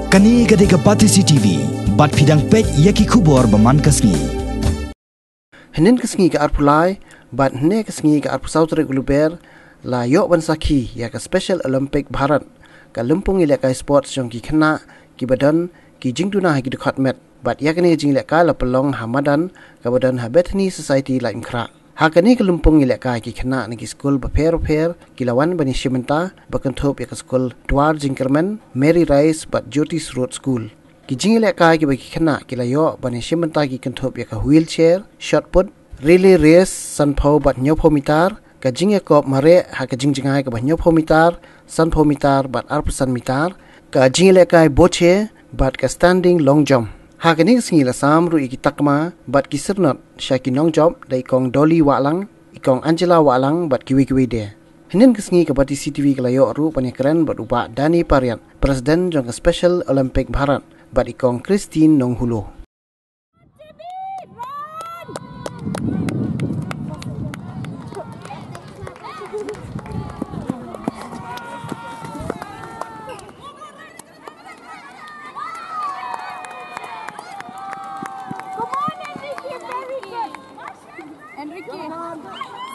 Kani gadega pati CCTV, bat pidang pek yaki kubor baman kasngi. Henen kasngi ka arpulai, bat hene kasngi ka arpusautre guluber, la yok ban sakhi ya ka Special Olympic Bharat, ka Lympung Ïalehkai Sports Jong ki Khynnah, ki badan, ki Jingduna Haki Dkhot met, bat yakni Ïalehkai la pelong hamadan, ka badan Habetani Society la imkra. Hakani ke Lympung Ïalehkai ki Khynnah nagi skul beper ki lawan bani Shimenta bakanthop ya ke skul Dwar Jingkermen Mary Rice bat Jyotis Road School. Ki Ïalehkai ki bagi Khynnah ki layo bani Shimenta ki kanthop ya ke wheelchair, shot put, relay race sanpau bat nyopo mitar, ka Jingekop mare ha ka Jingjingai ka bat nyopo mitar, sanpau mitar bat arpusan mitar, ka Ïalehkai boche bat ka standing long jump. Hakani singi la samru iki takma bat ki sirnot syaki nong job da ikong Dolly Walang, ikong Angela Walang bat kiwi de. Hinin kesingi ke bati CCTV kelayo ru panyakran bat upa Dani Parian, Presiden Jong Special Olympic Bharat bat ikong Christine Nonghulo.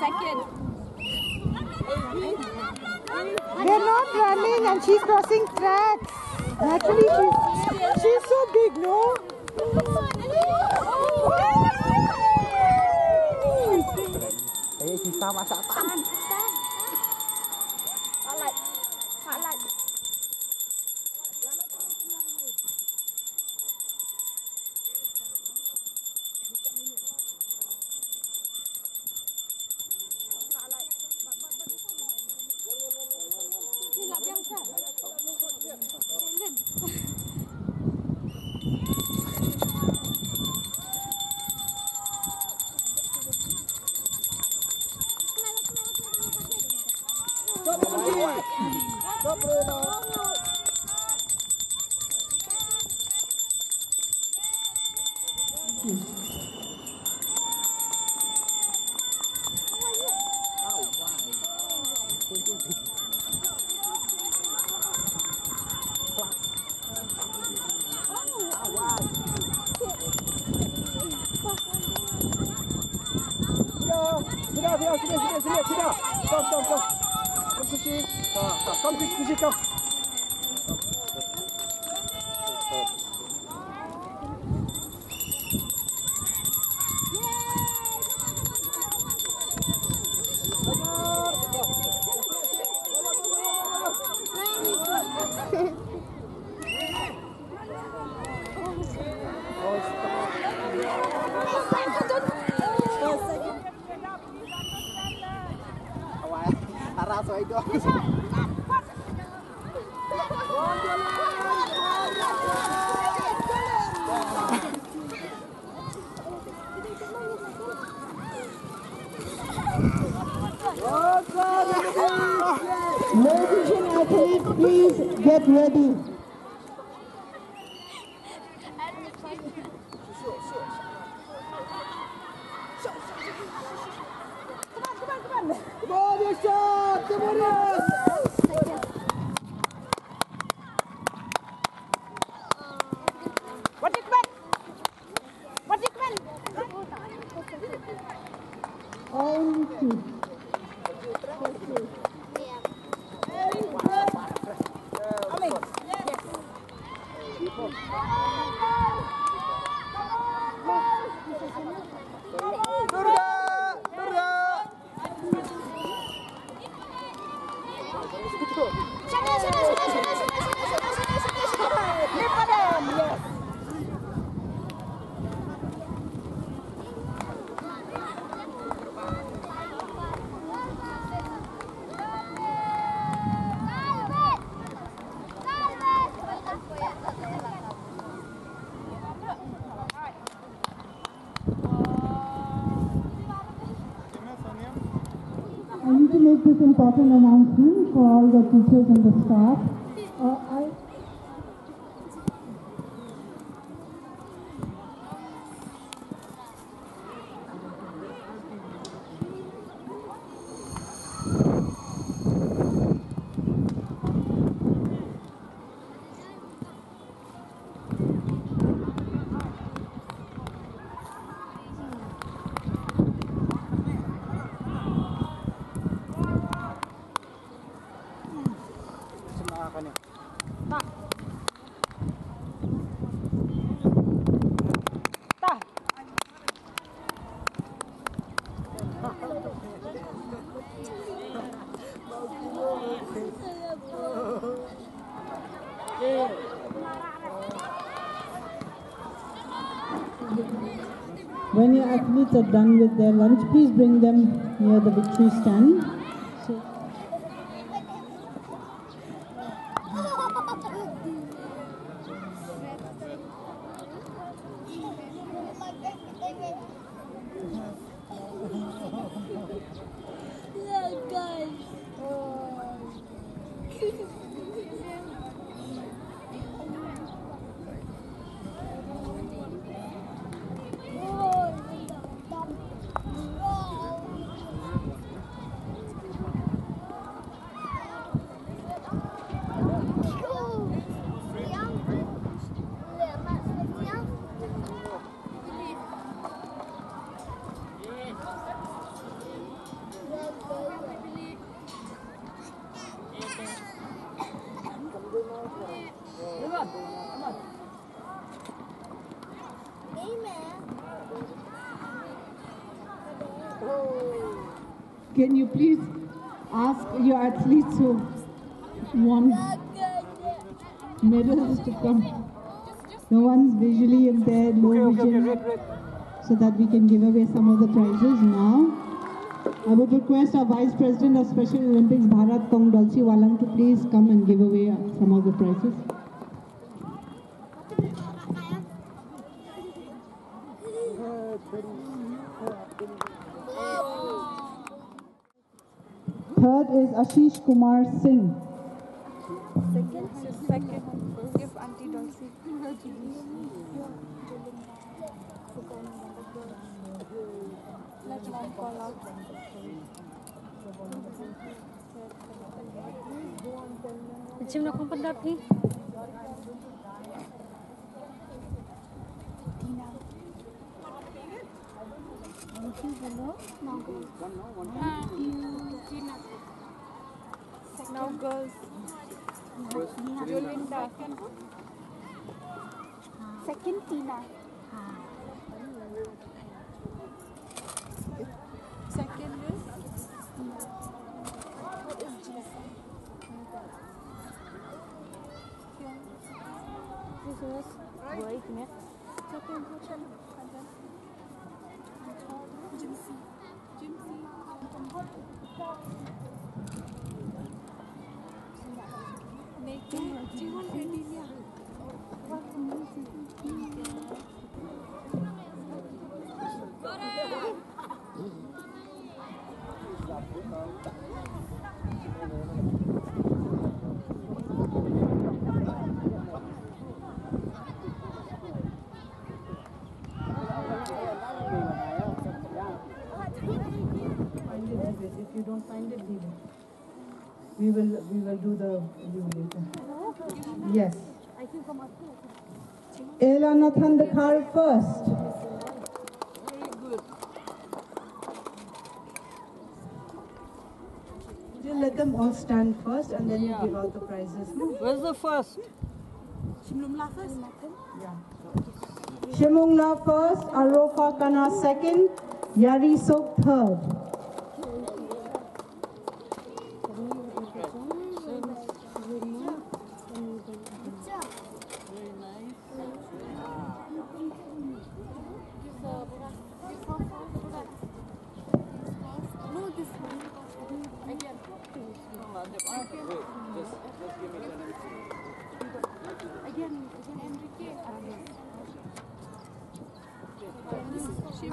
Second. They're not running and she's crossing tracks. Naturally, she's so big, no? Come. Ladies and athletes, please get ready. I need to make this important announcement for all the teachers and the staff. When your athletes are done with their lunch, please bring them near the victory stand. Can you please ask your athletes who won medals to come? The ones visually impaired, low vision, so that we can give away some of the prizes now. I would request our Vice President of Special Olympics, Bharat Kong Dolsi Walang, to please come and give away some of the prizes. Third is Ashish Kumar Singh. Second. Give Auntie Dolce. Let mom call out. Macam nak pendat ni? Now girls. Yolinda. Second Khynnah. Second is what is Jesus? This was right next. Second question. If you don't find it, we will do the review later. Yes. Elanathan Dkhot first. Very good. You let them all stand first and then you give out the prizes. Where's the first? Yeah. Shimungla first, Arofa Kana second, Yari Sok third.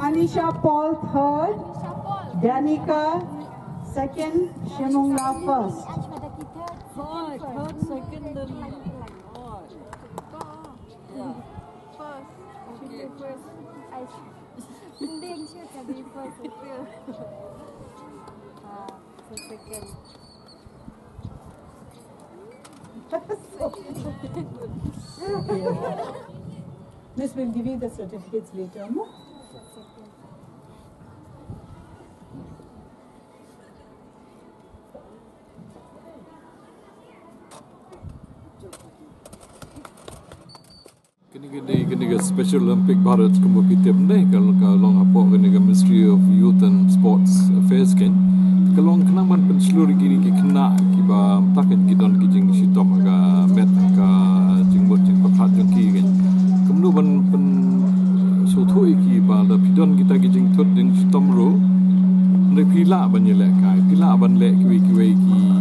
Anisha Paul third, Danica second, Shimungla first. Third, second, then third. Yeah. First. Okay. First. She should be first. So second. Miss will give you the certificates later. No? Kini Special Olympic Bharat kompetitif ni kalau apa kini Ministry of Youth and Sports Affairs kan kalau kenaman penseluruh gini kena kiba takkan kidon kijing sitom aga met ka jingbot jing pakhat jong ki kan kemudian pen sotoi ki ba da pidon kita kijing thot ding sitom ro ne pila ban Ïalehkai pila ban le ki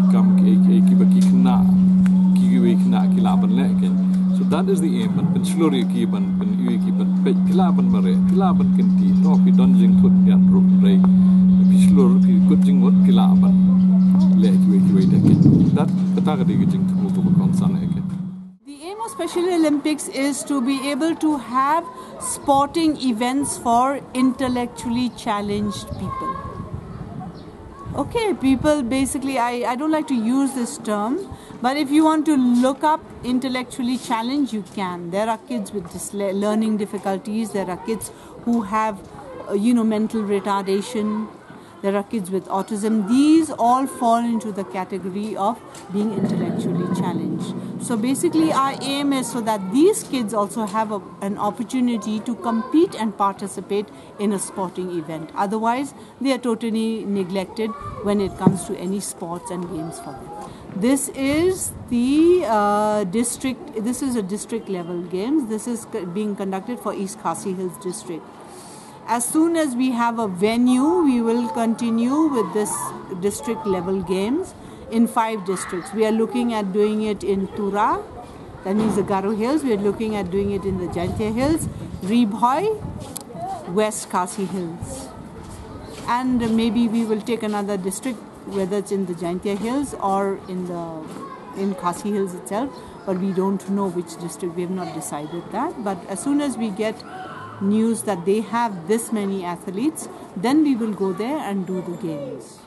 kam ki ba ki kena kila ban le kan. So that is the aim. Ban seluruh ki ban ki ban pila ban mare pila ban kenti to pi don jing thut yan ro rei pi seluruh pi gut jing mot kila ban le ki de ken that kata ka de jing thu ko kon san eken. The aim of Special Olympics is to be able to have sporting events for intellectually challenged people. Okay, people basically, I don't like to use this term, but if you want to look up intellectually challenged, you can. There are kids with learning difficulties, there are kids who have, mental retardation, there are kids with autism. These all fall into the category of being intellectually challenged. So basically our aim is so that these kids also have an opportunity to compete and participate in a sporting event. Otherwise, they are totally neglected when it comes to any sports and games for them. This is a district level games. This is being conducted for East Khasi Hills district. As soon as we have a venue, we will continue with this district level games in 5 districts. We are looking at doing it in Tura, that means the Garo Hills. We are looking at doing it in the Jaintia Hills, Reebhoy, West Khasi Hills. And maybe we will take another district, whether it's in the Jaintia Hills or in Khasi Hills itself, but we don't know which district. We have not decided that. But as soon as we get news that they have this many athletes, then we will go there and do the games.